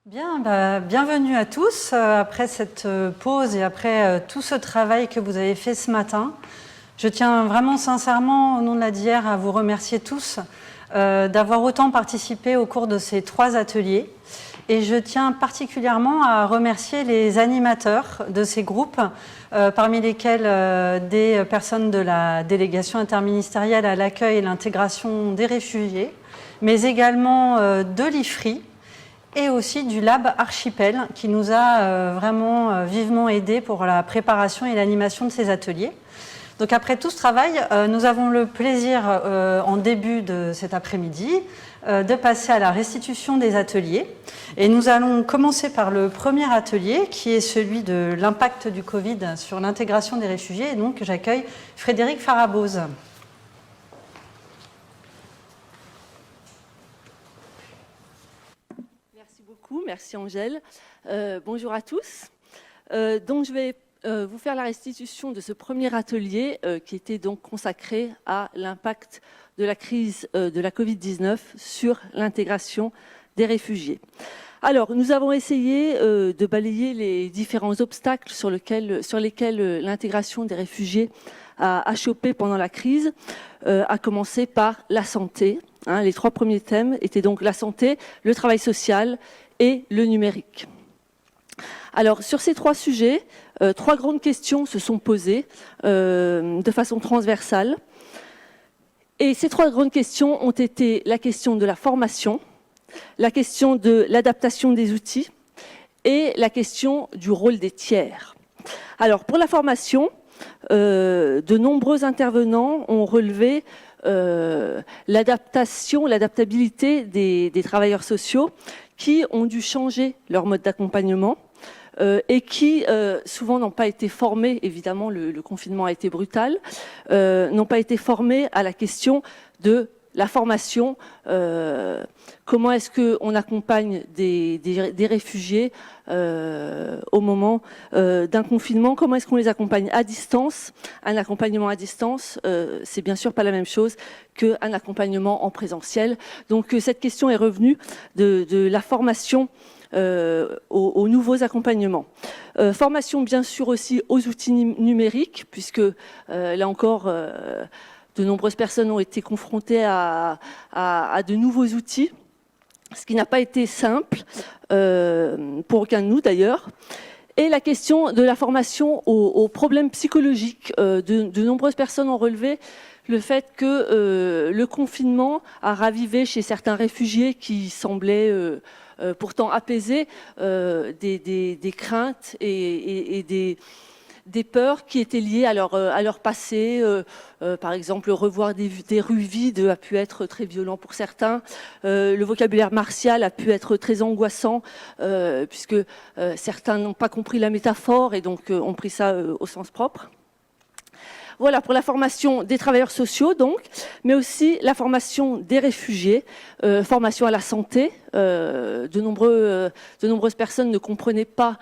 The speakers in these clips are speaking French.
Bien, bienvenue à tous. Après cette pause et après tout ce travail que vous avez fait ce matin, je tiens vraiment sincèrement, au nom de l'ADIR, à vous remercier tous d'avoir autant participé au cours de ces 3 ateliers. Et je tiens particulièrement à remercier les animateurs de ces groupes, parmi lesquels des personnes de la délégation interministérielle à l'accueil et l'intégration des réfugiés, mais également de l'IFRI, et aussi du Lab Archipel, qui nous a vraiment vivement aidés pour la préparation et l'animation de ces ateliers. Donc après tout ce travail, nous avons le plaisir, en début de cet après-midi, de passer à la restitution des ateliers. Et nous allons commencer par le premier atelier, qui est celui de l'impact du Covid sur l'intégration des réfugiés. Et donc j'accueille Frédéric Faraboz. Merci Angèle. Bonjour à tous. Donc je vais vous faire la restitution de ce premier atelier qui était donc consacré à l'impact de la crise de la Covid-19 sur l'intégration des réfugiés. Alors, nous avons essayé de balayer les différents obstacles sur lesquels l'intégration des réfugiés a chopé pendant la crise, à commencer par la santé. Les 3 premiers thèmes étaient donc la santé, le travail social et le numérique. Alors, sur ces 3 sujets, 3 grandes questions se sont posées de façon transversale. Et ces 3 grandes questions ont été la question de la formation, la question de l'adaptation des outils et la question du rôle des tiers. Alors, pour la formation, de nombreux intervenants ont relevé l'adaptabilité des travailleurs sociaux qui ont dû changer leur mode d'accompagnement et qui souvent n'ont pas été formés, évidemment le confinement a été brutal, n'ont pas été formés à la question de la formation, comment est-ce qu'on accompagne des réfugiés au moment d'un confinement, comment est-ce qu'on les accompagne à distance. Un accompagnement à distance, c'est bien sûr pas la même chose qu'un accompagnement en présentiel. Donc cette question est revenue de la formation aux nouveaux accompagnements. Formation bien sûr aussi aux outils numériques, puisque là encore de nombreuses personnes ont été confrontées à de nouveaux outils, ce qui n'a pas été simple, pour aucun de nous d'ailleurs. Et la question de la formation aux problèmes psychologiques. De nombreuses personnes ont relevé le fait que le confinement a ravivé chez certains réfugiés qui semblaient pourtant apaisés des craintes et des peurs qui étaient liées à leur passé. Par exemple, revoir des rues vides a pu être très violent pour certains. Le vocabulaire martial a pu être très angoissant, puisque certains n'ont pas compris la métaphore et donc ont pris ça au sens propre. Voilà pour la formation des travailleurs sociaux, donc, mais aussi la formation des réfugiés, formation à la santé. De nombreuses personnes ne comprenaient pas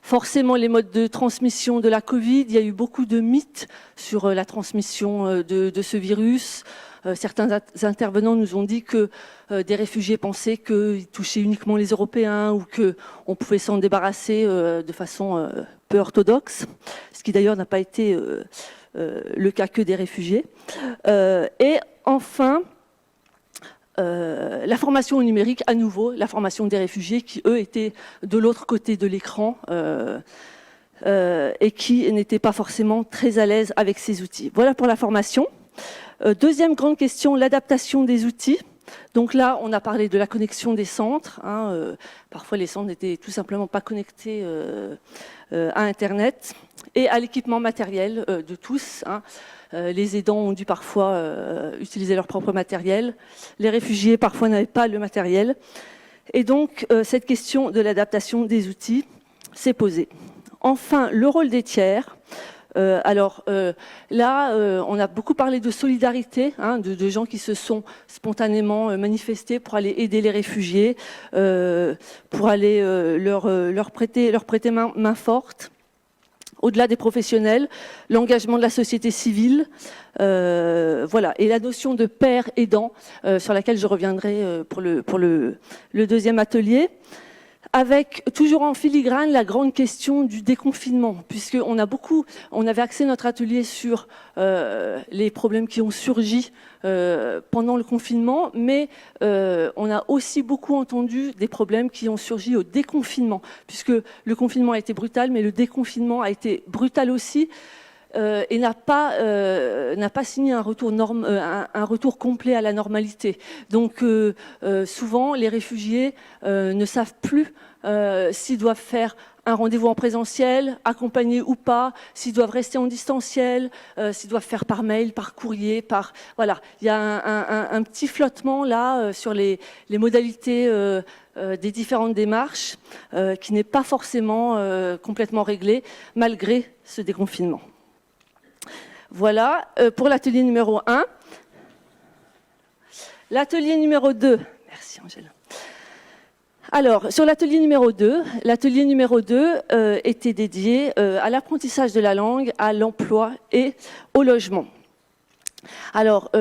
forcément les modes de transmission de la Covid. Il y a eu beaucoup de mythes sur la transmission de ce virus. Certains intervenants nous ont dit que des réfugiés pensaient qu'il touchait uniquement les Européens ou qu'on pouvait s'en débarrasser de façon peu orthodoxe, ce qui d'ailleurs n'a pas été le cas que des réfugiés. Et enfin, la formation au numérique, à nouveau, la formation des réfugiés qui, eux, étaient de l'autre côté de l'écran et qui n'étaient pas forcément très à l'aise avec ces outils. Voilà pour la formation. Deuxième grande question, l'adaptation des outils. Donc là, on a parlé de la connexion des centres. Parfois, les centres n'étaient tout simplement pas connectés à Internet et à l'équipement matériel de tous. Les aidants ont dû parfois utiliser leur propre matériel. Les réfugiés, parfois, n'avaient pas le matériel. Et donc, cette question de l'adaptation des outils s'est posée. Enfin, le rôle des tiers. Là, on a beaucoup parlé de solidarité, de gens qui se sont spontanément manifestés pour aller aider les réfugiés, pour aller leur prêter main forte. au-delà des professionnels, l'engagement de la société civile, voilà, et la notion de père aidant, sur laquelle je reviendrai pour le deuxième atelier, avec toujours en filigrane la grande question du déconfinement, puisqu'on avait axé notre atelier sur les problèmes qui ont surgi pendant le confinement, mais on a aussi beaucoup entendu des problèmes qui ont surgi au déconfinement, puisque le confinement a été brutal, mais le déconfinement a été brutal aussi, et n'a pas signé un retour complet à la normalité. Donc souvent, les réfugiés ne savent plus s'ils doivent faire un rendez-vous en présentiel, accompagné ou pas, s'ils doivent rester en distanciel, s'ils doivent faire par mail, par courrier, voilà. Il y a un petit flottement là sur les modalités des différentes démarches qui n'est pas forcément complètement réglé malgré ce déconfinement. Voilà pour l'atelier numéro 1. L'atelier numéro 2, merci Angèle. Alors, sur l'atelier numéro 2, était dédié à l'apprentissage de la langue, à l'emploi et au logement. Alors,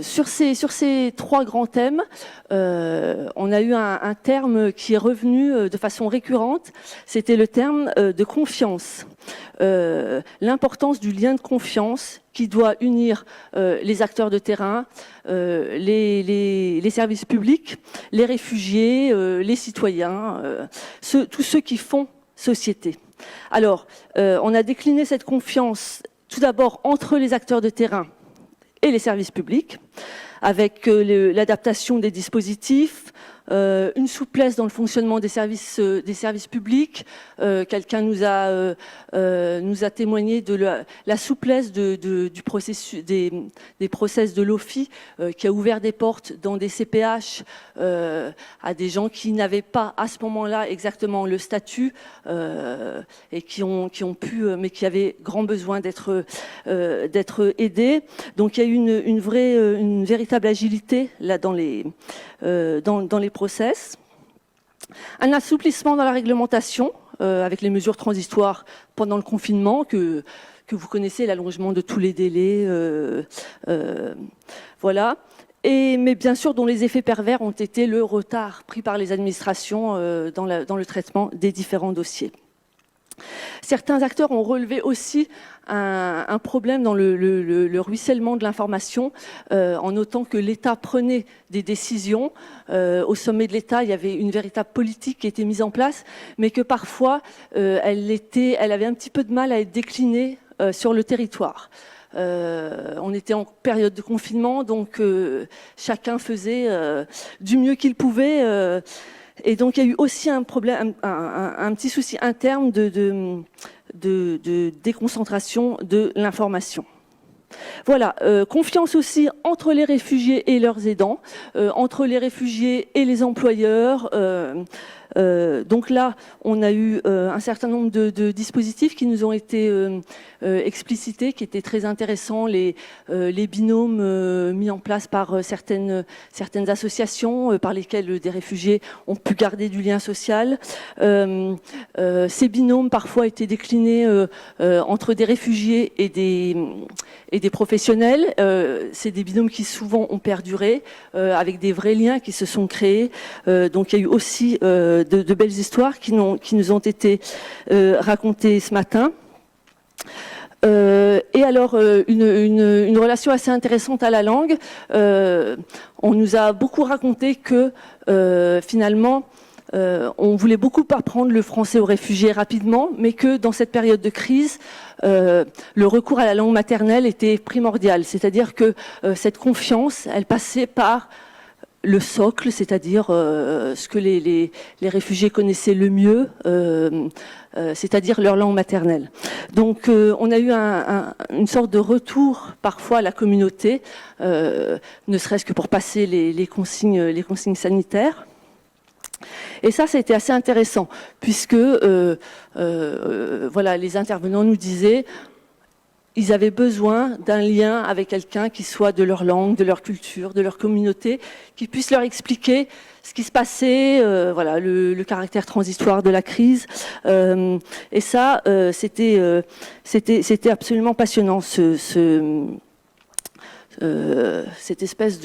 sur ces 3 grands thèmes, on a eu un terme qui est revenu de façon récurrente, c'était le terme de confiance. L'importance du lien de confiance qui doit unir les acteurs de terrain, les services publics, les réfugiés, les citoyens, tous ceux qui font société. Alors, on a décliné cette confiance tout d'abord entre les acteurs de terrain et les services publics, avec l'adaptation des dispositifs, une souplesse dans le fonctionnement des services publics. Quelqu'un nous a témoigné de la souplesse du processus des process de l'OFI, qui a ouvert des portes dans des CPH à des gens qui n'avaient pas à ce moment-là exactement le statut et qui ont pu, mais qui avaient grand besoin d'être aidés. Donc il y a eu une véritable agilité là dans les process. Un assouplissement dans la réglementation avec les mesures transitoires pendant le confinement que vous connaissez, l'allongement de tous les délais, voilà. Mais bien sûr, dont les effets pervers ont été le retard pris par les administrations dans le traitement des différents dossiers. Certains acteurs ont relevé aussi un problème dans le ruissellement de l'information, en notant que l'État prenait des décisions. Au sommet de l'État, il y avait une véritable politique qui était mise en place, mais que parfois, elle avait un petit peu de mal à être déclinée sur le territoire. On était en période de confinement, donc chacun faisait du mieux qu'il pouvait. Et donc il y a eu aussi un problème, un petit souci interne de déconcentration de l'information. Voilà, confiance aussi entre les réfugiés et leurs aidants, entre les réfugiés et les employeurs. Donc là, on a eu un certain nombre de dispositifs qui nous ont été explicités, qui étaient très intéressants, les binômes mis en place par certaines associations par lesquelles des réfugiés ont pu garder du lien social. Ces binômes parfois étaient déclinés entre des réfugiés et des professionnels. C'est des binômes qui souvent ont perduré, avec des vrais liens qui se sont créés. Donc il y a eu aussi de belles histoires qui nous ont été racontées ce matin. Et alors, une relation assez intéressante à la langue. On nous a beaucoup raconté que finalement, on voulait beaucoup apprendre le français aux réfugiés rapidement, mais que dans cette période de crise, le recours à la langue maternelle était primordial. C'est-à-dire que cette confiance, elle passait par le socle, c'est-à-dire ce que les réfugiés connaissaient le mieux, c'est-à-dire leur langue maternelle. Donc on a eu une sorte de retour parfois à la communauté, ne serait-ce que pour passer les consignes sanitaires. Et ça a été assez intéressant, puisque voilà, les intervenants nous disaient ils avaient besoin d'un lien avec quelqu'un qui soit de leur langue, de leur culture, de leur communauté, qui puisse leur expliquer ce qui se passait, voilà, le caractère transitoire de la crise. Et ça, c'était absolument passionnant, cette espèce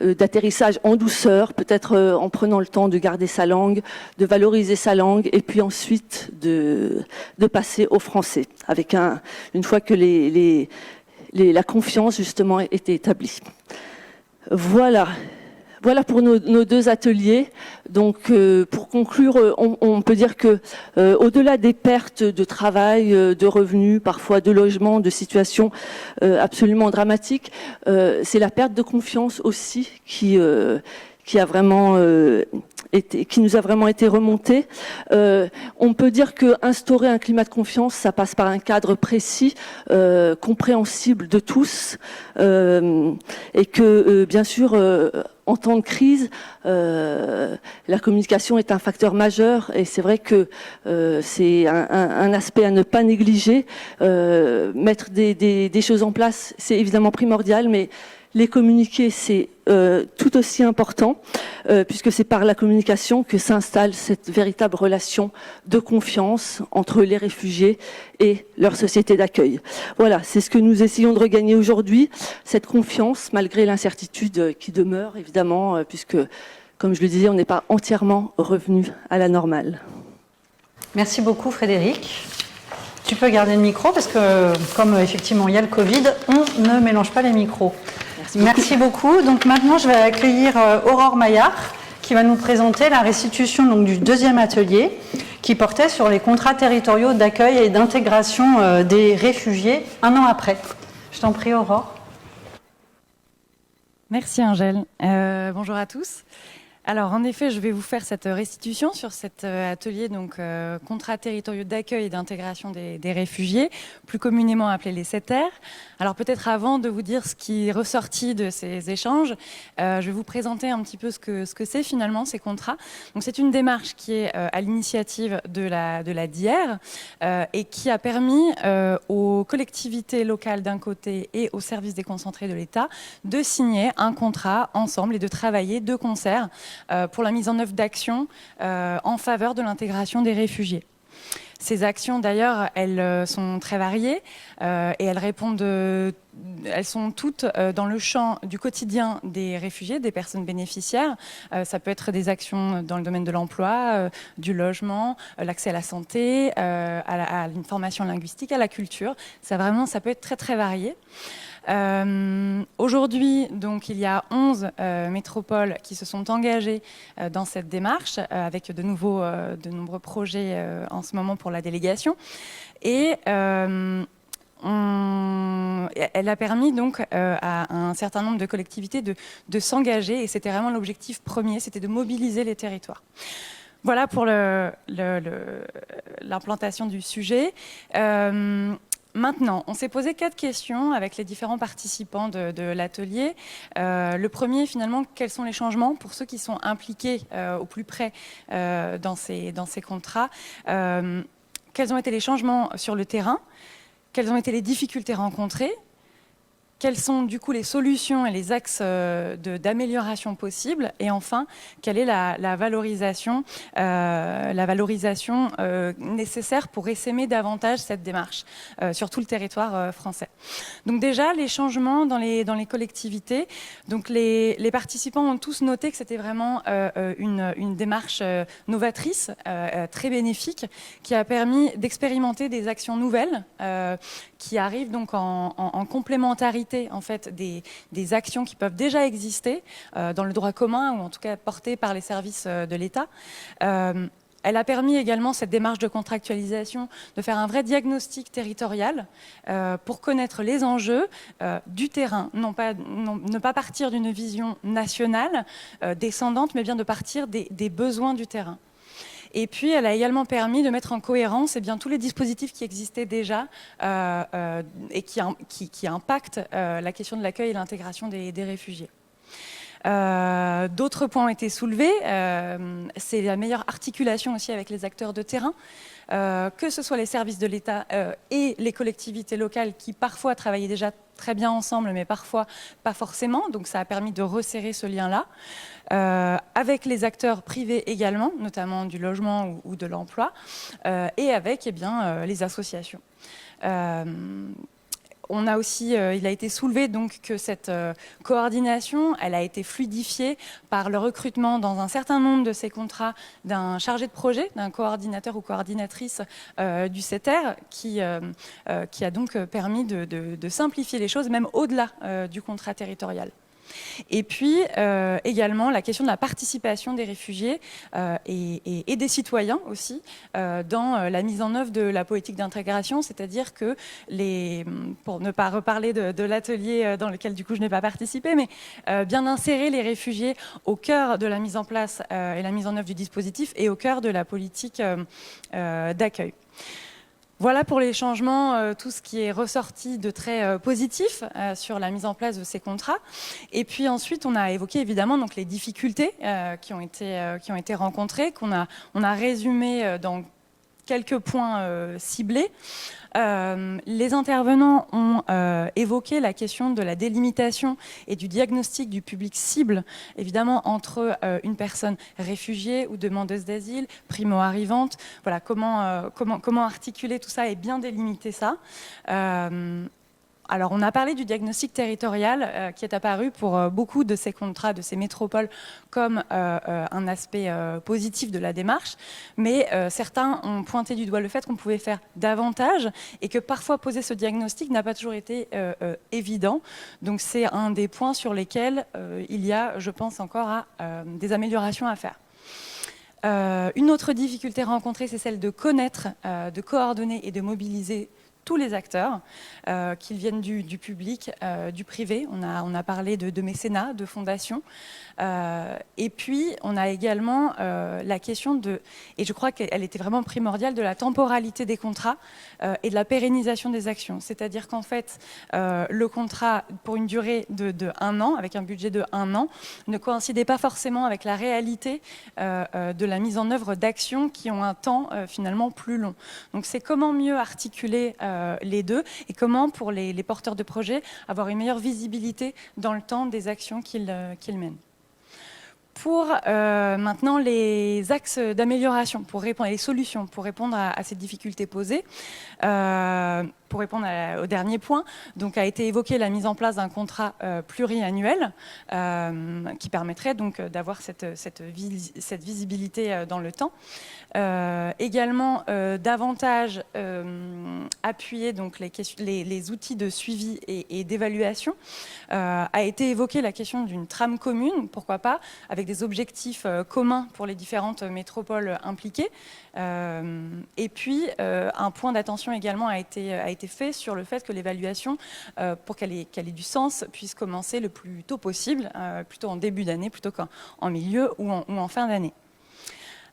d'atterrissage en douceur, peut-être en prenant le temps de garder sa langue, de valoriser sa langue, et puis ensuite de passer au français, avec une fois que la confiance justement était établie. Voilà. Voilà pour nos deux ateliers. Donc, pour conclure, on peut dire que, au-delà des pertes de travail, de revenus, parfois de logement, de situations absolument dramatiques, c'est la perte de confiance aussi qui a vraiment qui nous a vraiment été remontée. On peut dire que instaurer un climat de confiance, ça passe par un cadre précis, compréhensible de tous, et que bien sûr, en temps de crise, la communication est un facteur majeur, et c'est vrai que c'est un aspect à ne pas négliger. Mettre des choses en place, c'est évidemment primordial, mais les communiquer, c'est tout aussi important, puisque c'est par la communication que s'installe cette véritable relation de confiance entre les réfugiés et leur société d'accueil. Voilà, c'est ce que nous essayons de regagner aujourd'hui, cette confiance, malgré l'incertitude qui demeure, évidemment, puisque, comme je le disais, on n'est pas entièrement revenu à la normale. Merci beaucoup, Frédéric. Tu peux garder le micro, parce que, comme effectivement il y a le Covid, on ne mélange pas les micros. Merci beaucoup. Donc maintenant, je vais accueillir Aurore Maillard qui va nous présenter la restitution donc, du deuxième atelier qui portait sur les contrats territoriaux d'accueil et d'intégration des réfugiés un an après. Je t'en prie, Aurore. Merci Angèle. Bonjour à tous. Alors en effet, je vais vous faire cette restitution sur cet atelier donc contrats territoriaux d'accueil et d'intégration des réfugiés, plus communément appelés les CETER. Alors peut-être avant de vous dire ce qui est ressorti de ces échanges, je vais vous présenter un petit peu ce que c'est finalement ces contrats. Donc c'est une démarche qui est à l'initiative de la DIER et qui a permis aux collectivités locales d'un côté et aux services déconcentrés de l'État de signer un contrat ensemble et de travailler de concert pour la mise en œuvre d'actions en faveur de l'intégration des réfugiés. Ces actions, d'ailleurs, elles sont très variées et elles répondent, elles sont toutes dans le champ du quotidien des réfugiés, des personnes bénéficiaires. Ça peut être des actions dans le domaine de l'emploi, du logement, l'accès à la santé, à une formation linguistique, à la culture. Ça peut être très très varié. Aujourd'hui, donc, il y a 11 métropoles qui se sont engagées dans cette démarche avec de nombreux projets en ce moment pour la délégation. Et elle a permis donc à un certain nombre de collectivités de s'engager, et c'était vraiment l'objectif premier, c'était de mobiliser les territoires. Voilà pour l'implantation du sujet. Maintenant, on s'est posé 4 questions avec les différents participants de l'atelier. Le premier, finalement, quels sont les changements pour ceux qui sont impliqués au plus près dans ces contrats? Quels ont été les changements sur le terrain? Quelles ont été les difficultés rencontrées? Quelles sont du coup les solutions et les axes d'amélioration possibles? Et enfin, quelle est la valorisation nécessaire pour essaimer davantage cette démarche sur tout le territoire français? Donc déjà, les changements dans les collectivités. Donc les participants ont tous noté que c'était vraiment une démarche novatrice, très bénéfique, qui a permis d'expérimenter des actions nouvelles qui arrivent donc en complémentarité en fait des actions qui peuvent déjà exister dans le droit commun, ou en tout cas portées par les services de l'État. Elle a permis également, cette démarche de contractualisation, de faire un vrai diagnostic territorial pour connaître les enjeux du terrain, ne pas partir d'une vision nationale, descendante, mais bien de partir des besoins du terrain. Et puis, elle a également permis de mettre en cohérence tous les dispositifs qui existaient déjà et qui impactent la question de l'accueil et l'intégration des réfugiés. D'autres points ont été soulevés, c'est la meilleure articulation aussi avec les acteurs de terrain, que ce soit les services de l'État et les collectivités locales qui parfois travaillaient déjà très bien ensemble, mais parfois pas forcément, donc ça a permis de resserrer ce lien-là. Avec les acteurs privés également, notamment du logement ou de l'emploi, et avec les associations. On a aussi, il a été soulevé donc que cette coordination, elle a été fluidifiée par le recrutement dans un certain nombre de ces contrats d'un chargé de projet, d'un coordinateur ou coordinatrice du CETER, qui a donc permis de simplifier les choses, même au-delà du contrat territorial. Et puis également la question de la participation des réfugiés et des citoyens aussi dans la mise en œuvre de la politique d'intégration, c'est-à-dire que pour ne pas reparler de l'atelier dans lequel du coup je n'ai pas participé, mais bien insérer les réfugiés au cœur de la mise en place et la mise en œuvre du dispositif et au cœur de la politique d'accueil. Voilà pour les changements, tout ce qui est ressorti de très positif sur la mise en place de ces contrats. Et puis ensuite, on a évoqué évidemment donc, les difficultés qui ont été rencontrées, on a résumé dans quelques points ciblés. Les intervenants ont évoqué la question de la délimitation et du diagnostic du public cible, évidemment entre une personne réfugiée ou demandeuse d'asile, primo-arrivante. Voilà, comment articuler tout ça et bien délimiter ça. Alors, on a parlé du diagnostic territorial qui est apparu pour beaucoup de ces contrats, de ces métropoles, comme un aspect positif de la démarche. Mais certains ont pointé du doigt le fait qu'on pouvait faire davantage et que parfois poser ce diagnostic n'a pas toujours été évident. Donc, c'est un des points sur lesquels il y a, je pense, encore des améliorations à faire. Une autre difficulté rencontrée, c'est celle de connaître, de coordonner et de mobiliser tous les acteurs, qu'ils viennent du public, du privé. On a parlé de mécénat, de fondations. Et puis, on a également la question et je crois qu'elle était vraiment primordiale, de la temporalité des contrats et de la pérennisation des actions. C'est-à-dire qu'en fait, le contrat, pour une durée de 1 an, avec un budget de 1 an, ne coïncidait pas forcément avec la réalité de la mise en œuvre d'actions qui ont un temps finalement plus long. Donc, c'est comment mieux articuler les deux et comment, pour les porteurs de projets, avoir une meilleure visibilité dans le temps des actions qu'ils mènent. Pour maintenant les axes d'amélioration, pour répondre, les solutions pour répondre à ces difficultés posées, pour répondre au dernier point, donc a été évoquée la mise en place d'un contrat pluriannuel qui permettrait donc d'avoir cette visibilité dans le temps. Également davantage appuyer donc les outils de suivi et d'évaluation. A été évoquée la question d'une trame commune, pourquoi pas, avec des objectifs communs pour les différentes métropoles impliquées. Et puis, un point d'attention également a été fait sur le fait que l'évaluation, pour qu'elle ait du sens, puisse commencer le plus tôt possible, plutôt en début d'année, plutôt qu'en milieu ou en fin d'année.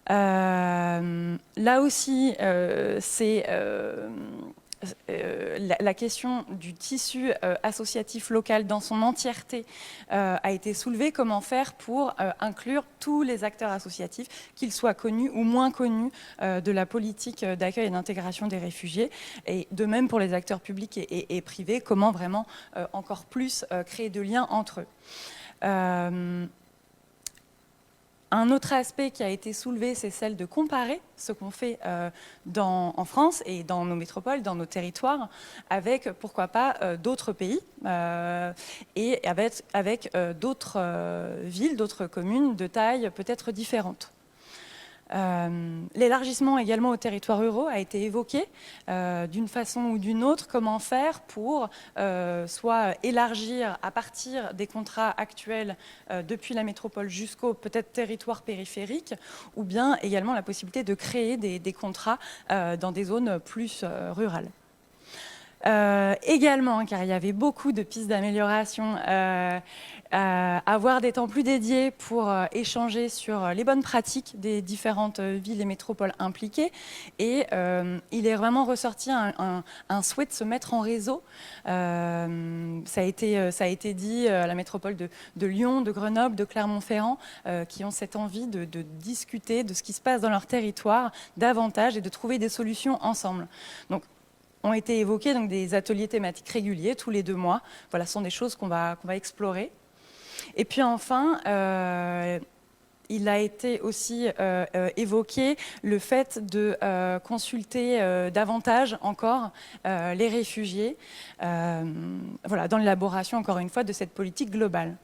Là aussi, c'est la question du tissu associatif local dans son entièreté a été soulevée. Comment faire pour inclure tous les acteurs associatifs, qu'ils soient connus ou moins connus de la politique d'accueil et d'intégration des réfugiés, et de même pour les acteurs publics et privés, comment vraiment encore plus créer de liens entre eux. Un autre aspect qui a été soulevé, c'est celle de comparer ce qu'on fait en France et dans nos métropoles, dans nos territoires, avec, pourquoi pas, d'autres pays et avec d'autres villes, d'autres communes de taille peut-être différentes. L'élargissement également aux territoires ruraux a été évoqué d'une façon ou d'une autre. Comment faire pour soit élargir à partir des contrats actuels depuis la métropole jusqu'au peut-être territoire périphérique, ou bien également la possibilité de créer des contrats dans des zones plus rurales. Également, car il y avait beaucoup de pistes d'amélioration, avoir des temps plus dédiés pour échanger sur les bonnes pratiques des différentes villes et métropoles impliquées. Et il est vraiment ressorti un souhait de se mettre en réseau. Ça a été dit, la métropole de Lyon, de Grenoble, de Clermont-Ferrand, qui ont cette envie de discuter de ce qui se passe dans leur territoire davantage et de trouver des solutions ensemble. Donc, ont été évoqués donc, des ateliers thématiques réguliers tous les 2 mois. Voilà, ce sont des choses qu'on va explorer. Et puis enfin, il a été aussi évoqué le fait de consulter davantage encore les réfugiés voilà, dans l'élaboration, encore une fois, de cette politique globale.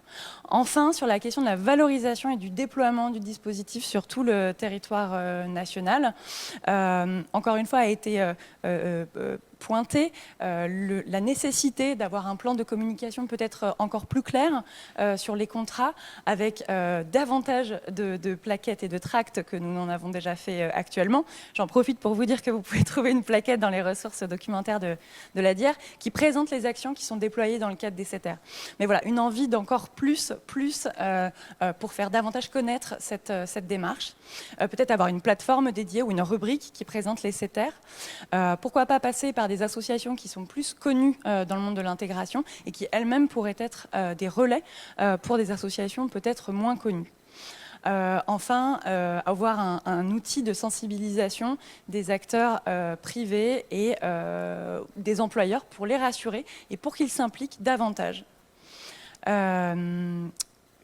Enfin, sur la question de la valorisation et du déploiement du dispositif sur tout le territoire national, encore une fois, a été pointé la nécessité d'avoir un plan de communication peut-être encore plus clair sur les contrats, avec davantage de plaquettes et de tracts que nous n'en avons déjà fait actuellement. J'en profite pour vous dire que vous pouvez trouver une plaquette dans les ressources documentaires de la DIER qui présente les actions qui sont déployées dans le cadre des CETER. Mais voilà, une envie d'encore plus pour faire davantage connaître cette démarche. Peut-être avoir une plateforme dédiée ou une rubrique qui présente les CETER. Pourquoi pas passer par des associations qui sont plus connues dans le monde de l'intégration et qui elles-mêmes pourraient être des relais pour des associations peut-être moins connues. Enfin, avoir un outil de sensibilisation des acteurs privés et des employeurs pour les rassurer et pour qu'ils s'impliquent davantage. Une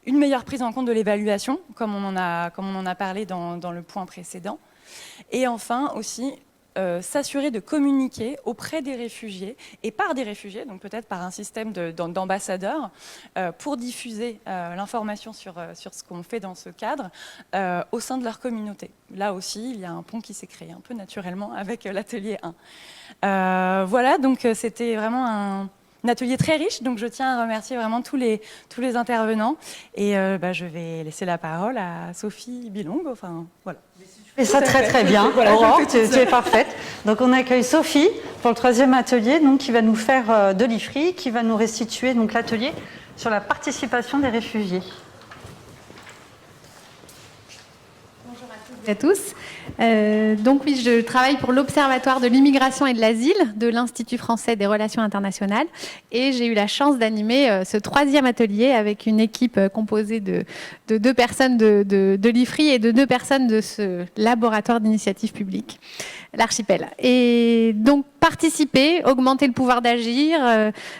meilleure prise en compte de l'évaluation, comme on en a parlé dans le point précédent. Et enfin aussi, s'assurer de communiquer auprès des réfugiés et par des réfugiés, donc peut-être par un système d'ambassadeurs, pour diffuser l'information sur ce qu'on fait dans ce cadre au sein de leur communauté. Là aussi, il y a un pont qui s'est créé un peu naturellement avec l'atelier 1. Voilà, donc c'était vraiment un atelier très riche, donc je tiens à remercier vraiment tous les intervenants. Et je vais laisser la parole à Sophie Bilong. Enfin, voilà. Et ça très bien. Voilà, Aurore, tu es parfaite. Donc on accueille Sophie pour le 3e atelier, donc qui va nous faire de l'IFRI, qui va nous restituer donc l'atelier sur la participation des réfugiés. Bonjour à toutes et à tous. Donc oui, je travaille pour l'Observatoire de l'immigration et de l'asile de l'Institut français des relations internationales et j'ai eu la chance d'animer ce 3e atelier avec une équipe composée de 2 personnes de l'IFRI et de 2 personnes de ce laboratoire d'initiative publique, l'archipel. Et donc participer, augmenter le pouvoir d'agir,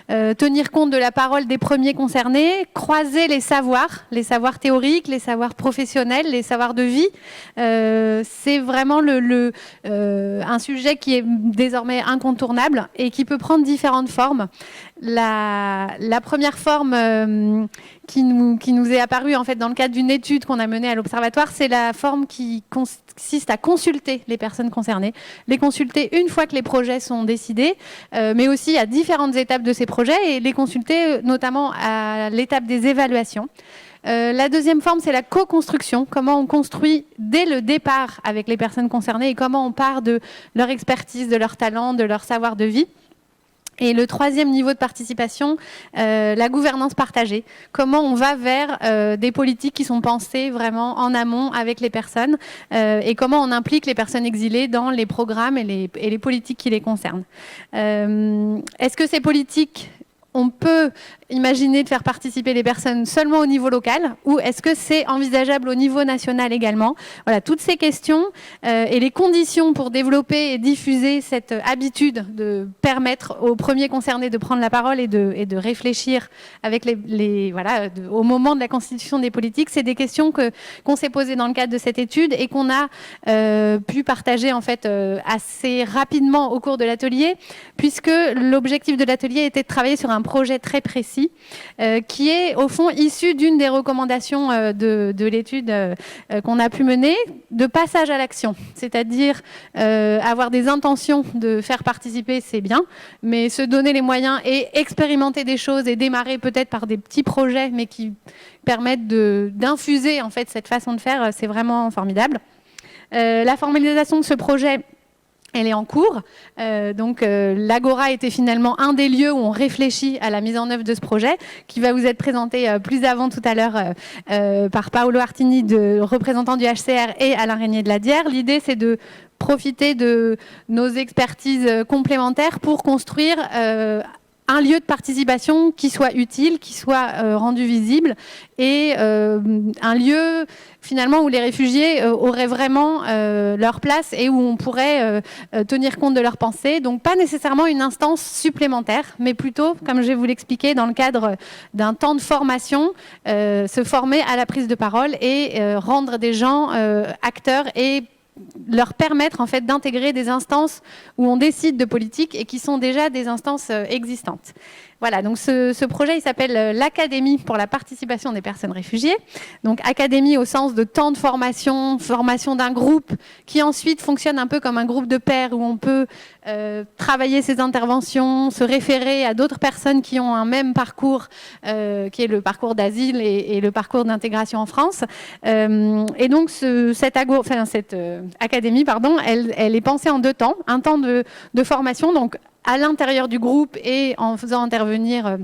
tenir compte de la parole des premiers concernés, croiser les savoirs théoriques, les savoirs professionnels, les savoirs de vie. C'est vraiment un sujet qui est désormais incontournable et qui peut prendre différentes formes. La première forme qui nous est apparue en fait dans le cadre d'une étude qu'on a menée à l'Observatoire, c'est la forme qui consiste à consulter les personnes concernées, les consulter une fois que les projets sont décidés, mais aussi à différentes étapes de ces projets et les consulter notamment à l'étape des évaluations. La deuxième forme, c'est la co-construction. Comment on construit dès le départ avec les personnes concernées et comment on part de leur expertise, de leur talent, de leur savoir de vie. Et le 3e niveau de participation, la gouvernance partagée. Comment on va vers des politiques qui sont pensées vraiment en amont avec les personnes et comment on implique les personnes exilées dans les programmes et les politiques qui les concernent. Est-ce que ces politiques, on peut imaginer de faire participer les personnes seulement au niveau local ou est-ce que c'est envisageable au niveau national également? Voilà, toutes ces questions et les conditions pour développer et diffuser cette habitude de permettre aux premiers concernés de prendre la parole et de réfléchir avec au moment de la constitution des politiques, c'est des questions qu'on s'est posées dans le cadre de cette étude et qu'on a pu partager en fait assez rapidement au cours de l'atelier, puisque l'objectif de l'atelier était de travailler sur un projet très précis qui est au fond issu d'une des recommandations de l'étude qu'on a pu mener, de passage à l'action. C'est-à-dire avoir des intentions de faire participer, c'est bien, mais se donner les moyens et expérimenter des choses et démarrer peut-être par des petits projets, mais qui permettent d'infuser en fait cette façon de faire, c'est vraiment formidable. La formalisation de ce projet Elle est en cours. L'Agora était finalement un des lieux où on réfléchit à la mise en œuvre de ce projet, qui va vous être présenté plus avant tout à l'heure par Paolo Artini, représentant du HCR, et Alain Régnier de la Dière. L'idée, c'est de profiter de nos expertises complémentaires pour construire un lieu de participation qui soit utile, qui soit rendu visible, et un lieu finalement où les réfugiés auraient vraiment leur place et où on pourrait tenir compte de leurs pensées. Donc pas nécessairement une instance supplémentaire, mais plutôt, comme je vais vous l'expliquer, dans le cadre d'un temps de formation, se former à la prise de parole et rendre des gens acteurs et leur permettre en fait d'intégrer des instances où on décide de politique et qui sont déjà des instances existantes. Voilà, donc ce projet, il s'appelle l'Académie pour la participation des personnes réfugiées. Donc académie au sens de temps de formation, formation d'un groupe qui ensuite fonctionne un peu comme un groupe de pairs où on peut travailler ses interventions, se référer à d'autres personnes qui ont un même parcours, qui est le parcours d'asile et le parcours d'intégration en France. Et donc cette académie, elle est pensée en 2 temps. Un temps de formation, donc à l'intérieur du groupe et en faisant intervenir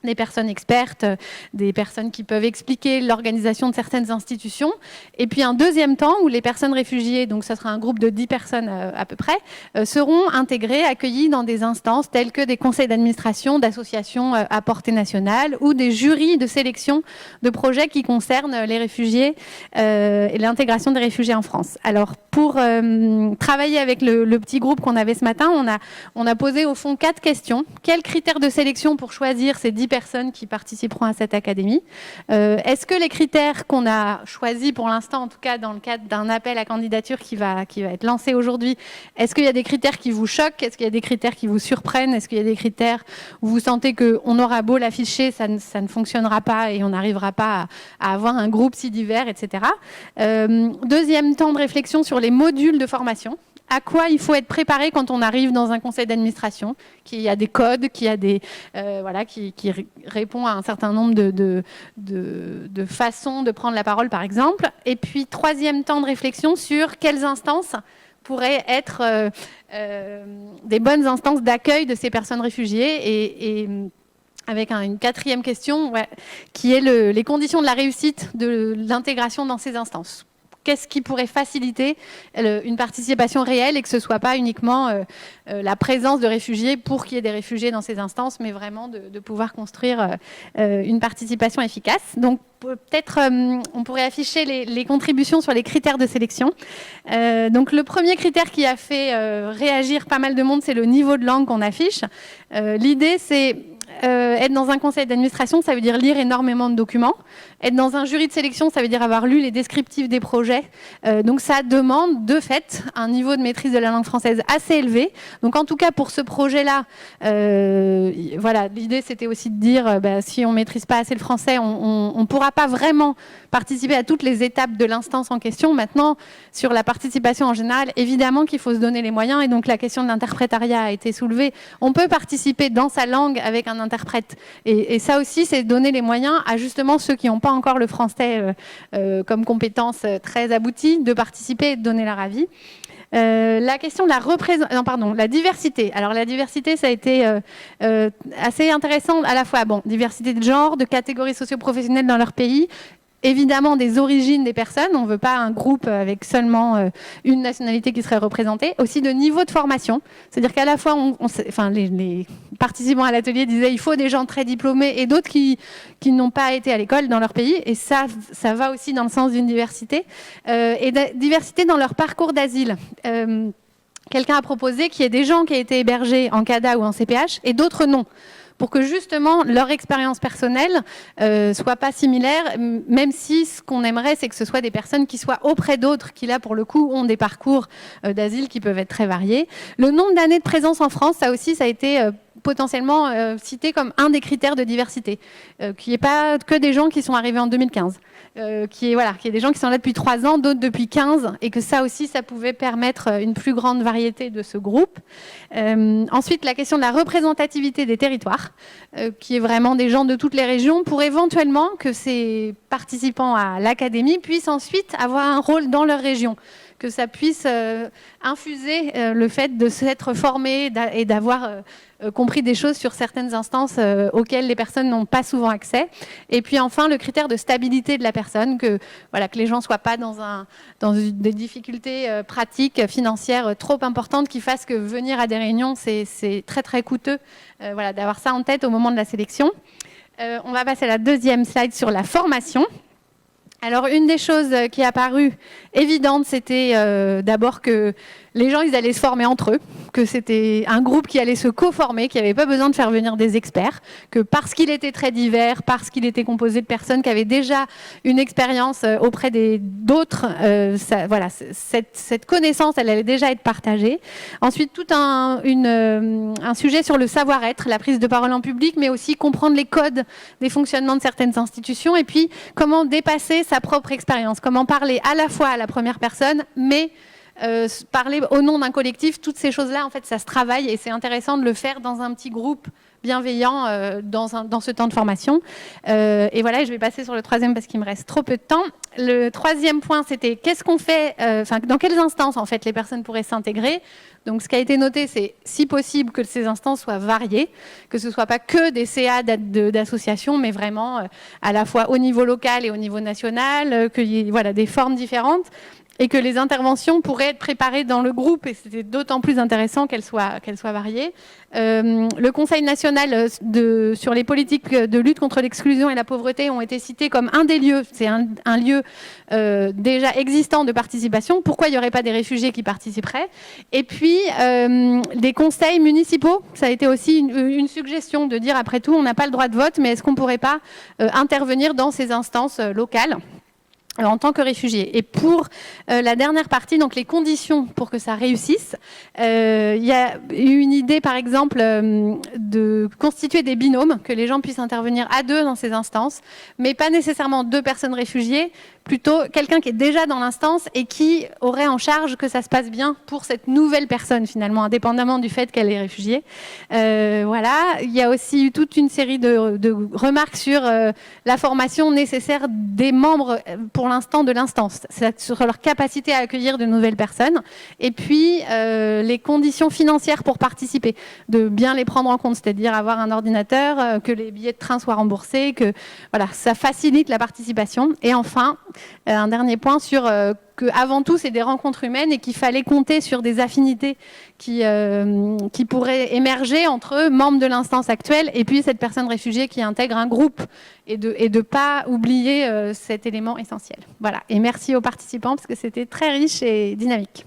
des personnes expertes, des personnes qui peuvent expliquer l'organisation de certaines institutions. Et puis un deuxième temps où les personnes réfugiées, donc ce sera un groupe de 10 personnes à peu près, seront intégrées, accueillies dans des instances telles que des conseils d'administration, d'associations à portée nationale ou des jurys de sélection de projets qui concernent les réfugiés et l'intégration des réfugiés en France. Alors pour travailler avec le petit groupe qu'on avait ce matin, on a posé au fond 4 questions. Quels critères de sélection pour choisir ces 10 personnes qui participeront à cette académie? Est-ce que les critères qu'on a choisis pour l'instant, en tout cas dans le cadre d'un appel à candidature qui va être lancé aujourd'hui, est-ce qu'il y a des critères qui vous choquent? Est-ce qu'il y a des critères qui vous surprennent? Est-ce qu'il y a des critères où vous sentez qu'on aura beau l'afficher, ça ne fonctionnera pas et on n'arrivera pas à avoir un groupe si divers, etc. Deuxième temps de réflexion sur les modules de formation. À quoi il faut être préparé quand on arrive dans un conseil d'administration, qui a des codes, qui a des qui répond à un certain nombre de façons de prendre la parole, par exemple. Et puis troisième temps de réflexion sur quelles instances pourraient être des bonnes instances d'accueil de ces personnes réfugiées et avec une quatrième question, qui est les conditions de la réussite de l'intégration dans ces instances. Qu'est-ce qui pourrait faciliter une participation réelle et que ce ne soit pas uniquement la présence de réfugiés pour qu'il y ait des réfugiés dans ces instances, mais vraiment de pouvoir construire une participation efficace. Donc peut-être on pourrait afficher les contributions sur les critères de sélection. Donc le premier critère qui a fait réagir pas mal de monde, c'est le niveau de langue qu'on affiche. L'idée, c'est être dans un conseil d'administration, ça veut dire lire énormément de documents. Être dans un jury de sélection, ça veut dire avoir lu les descriptifs des projets. Donc ça demande, de fait, un niveau de maîtrise de la langue française assez élevé. Donc en tout cas, pour ce projet-là, l'idée, c'était aussi de dire, si on ne maîtrise pas assez le français, on ne pourra pas vraiment participer à toutes les étapes de l'instance en question. Maintenant, sur la participation en général, évidemment qu'il faut se donner les moyens. Et donc la question de l'interprétariat a été soulevée. On peut participer dans sa langue avec un interprète. Et ça aussi, c'est donner les moyens à justement ceux qui n'ont pas encore le français comme compétence très aboutie, de participer et de donner leur avis. La question de la diversité. Alors la diversité, ça a été assez intéressant à la fois, diversité de genre, de catégories socio-professionnelles dans leur pays, évidemment des origines des personnes. On ne veut pas un groupe avec seulement une nationalité qui serait représentée. Aussi de niveau de formation. C'est-à-dire qu'à la fois, les participants à l'atelier disaient il faut des gens très diplômés et d'autres qui n'ont pas été à l'école dans leur pays. Et ça va aussi dans le sens d'une diversité. Et diversité dans leur parcours d'asile. Quelqu'un a proposé qu'il y ait des gens qui aient été hébergés en CADA ou en CPH et d'autres non, pour que justement leur expérience personnelle soit pas similaire, même si ce qu'on aimerait, c'est que ce soit des personnes qui soient auprès d'autres, qui là, pour le coup, ont des parcours d'asile qui peuvent être très variés. Le nombre d'années de présence en France, ça aussi, ça a été potentiellement cité comme un des critères de diversité, qui n'est pas que des gens qui sont arrivés en 2015. Qui est des gens qui sont là depuis 3 ans, d'autres depuis 15, et que ça aussi, ça pouvait permettre une plus grande variété de ce groupe. Ensuite, la question de la représentativité des territoires, qui est vraiment des gens de toutes les régions, pour éventuellement que ces participants à l'académie puissent ensuite avoir un rôle dans leur région. que ça puisse infuser le fait de s'être formé et d'avoir compris des choses sur certaines instances auxquelles les personnes n'ont pas souvent accès. Et puis enfin, le critère de stabilité de la personne, que les gens ne soient pas dans des difficultés pratiques, financières trop importantes qui fassent que venir à des réunions, c'est très très coûteux. D'avoir ça en tête au moment de la sélection. On va passer à la deuxième slide sur la formation. Alors, une des choses qui est apparue évidente, c'était d'abord que les gens, ils allaient se former entre eux, que c'était un groupe qui allait se co-former, qui n'avait pas besoin de faire venir des experts, que parce qu'il était très divers, parce qu'il était composé de personnes qui avaient déjà une expérience auprès d'autres, cette connaissance, elle allait déjà être partagée. Ensuite, tout un sujet sur le savoir-être, la prise de parole en public, mais aussi comprendre les codes des fonctionnements de certaines institutions, et puis comment dépasser sa propre expérience, comment parler à la fois à la première personne, mais parler au nom d'un collectif. Toutes ces choses-là, en fait, ça se travaille et c'est intéressant de le faire dans un petit groupe bienveillant dans ce temps de formation. Et voilà, je vais passer sur le troisième parce qu'il me reste trop peu de temps. Le troisième point, c'était qu'est-ce qu'on fait, dans quelles instances, en fait, les personnes pourraient s'intégrer. Donc, ce qui a été noté, c'est, si possible, que ces instances soient variées, que ce ne soit pas que des CA d'associations, mais vraiment à la fois au niveau local et au niveau national, qu'il y ait des formes différentes, et que les interventions pourraient être préparées dans le groupe, et c'était d'autant plus intéressant qu'elles soient variées. Le Conseil national sur les politiques de lutte contre l'exclusion et la pauvreté ont été cités comme un des lieux, c'est un lieu déjà existant de participation. Pourquoi il n'y aurait pas des réfugiés qui participeraient? Et puis, des conseils municipaux, ça a été aussi une suggestion de dire, après tout, on n'a pas le droit de vote, mais est-ce qu'on ne pourrait pas intervenir dans ces instances locales en tant que réfugié. Et pour la dernière partie, donc les conditions pour que ça réussisse, il y a eu une idée, par exemple, de constituer des binômes, que les gens puissent intervenir à deux dans ces instances, mais pas nécessairement deux personnes réfugiées, plutôt quelqu'un qui est déjà dans l'instance et qui aurait en charge que ça se passe bien pour cette nouvelle personne, finalement, indépendamment du fait qu'elle est réfugiée. Il y a aussi eu toute une série de remarques sur la formation nécessaire des membres, pour l'instant, de l'instance, sur leur capacité à accueillir de nouvelles personnes, et puis les conditions financières pour participer, de bien les prendre en compte, c'est-à-dire avoir un ordinateur, que les billets de train soient remboursés, que ça facilite la participation. Et enfin, un dernier point sur que avant tout, c'est des rencontres humaines et qu'il fallait compter sur des affinités qui pourraient émerger entre membres de l'instance actuelle et puis cette personne réfugiée qui intègre un groupe, et de pas oublier cet élément essentiel. Voilà. Et merci aux participants parce que c'était très riche et dynamique.